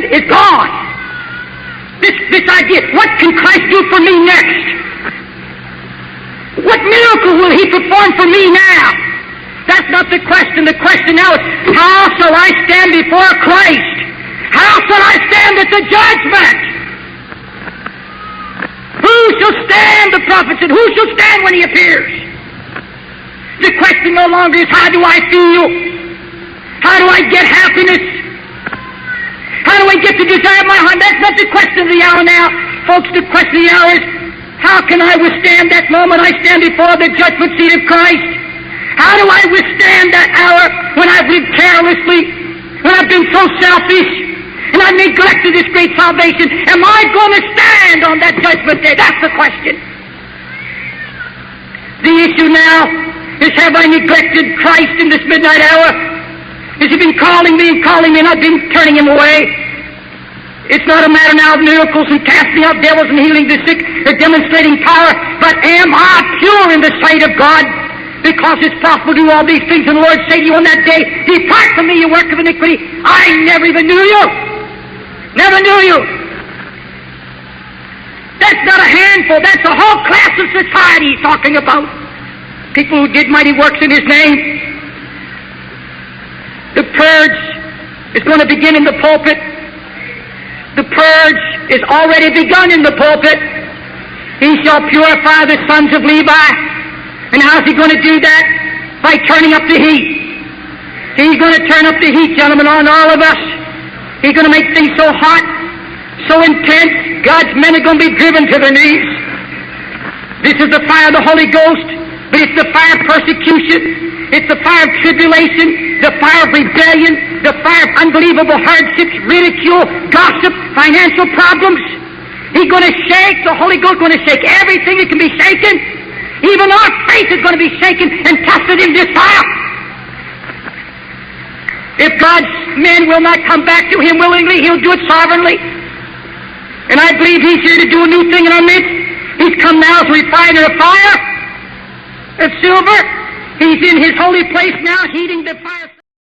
judgment is gone. This idea, what can Christ do for me next? What miracle will He perform for me now? That's not the question. The question now is, how shall I stand before Christ? How shall I stand at the judgment? Who shall stand, the prophet said, who shall stand when He appears? The question no longer is, how do I feel? How do I get happiness? How do I get the desire of my heart? That's not the question of the hour now. Folks, the question of the hour is, how can I withstand that moment I stand before the judgment seat of Christ? How do I withstand that hour when I've lived carelessly, when I've been so selfish, and I've neglected this great salvation? Am I going to stand on that judgment day? That's the question. The issue now is, have I neglected Christ in this midnight hour? Has He been calling me and I've been turning Him away? It's not a matter now of miracles and casting out devils and healing the sick or demonstrating power, but am I pure in the sight of God? Because it's possible to do all these things, and the Lord say to you on that day, depart from me, you work of iniquity. I never even knew you. Never knew you. That's not a handful. That's a whole class of society He's talking about. People who did mighty works in His name. The purge is going to begin in the pulpit. The purge is already begun in the pulpit. He shall purify the sons of Levi. And how's He going to do that? By turning up the heat. He's going to turn up the heat, gentlemen, on all of us. He's going to make things so hot, so intense, God's men are going to be driven to their knees. This is the fire of the Holy Ghost, but it's the fire of persecution. It's the fire of tribulation, the fire of rebellion, the fire of unbelievable hardships, ridicule, gossip, financial problems. He's going to shake, the Holy Ghost is going to shake everything that can be shaken. Even our faith is going to be shaken and tested in this fire. If God's men will not come back to Him willingly, He'll do it sovereignly. And I believe He's here to do a new thing in our midst. He's come now as a refiner of fire, of silver. He's in His holy place now, heating the fire.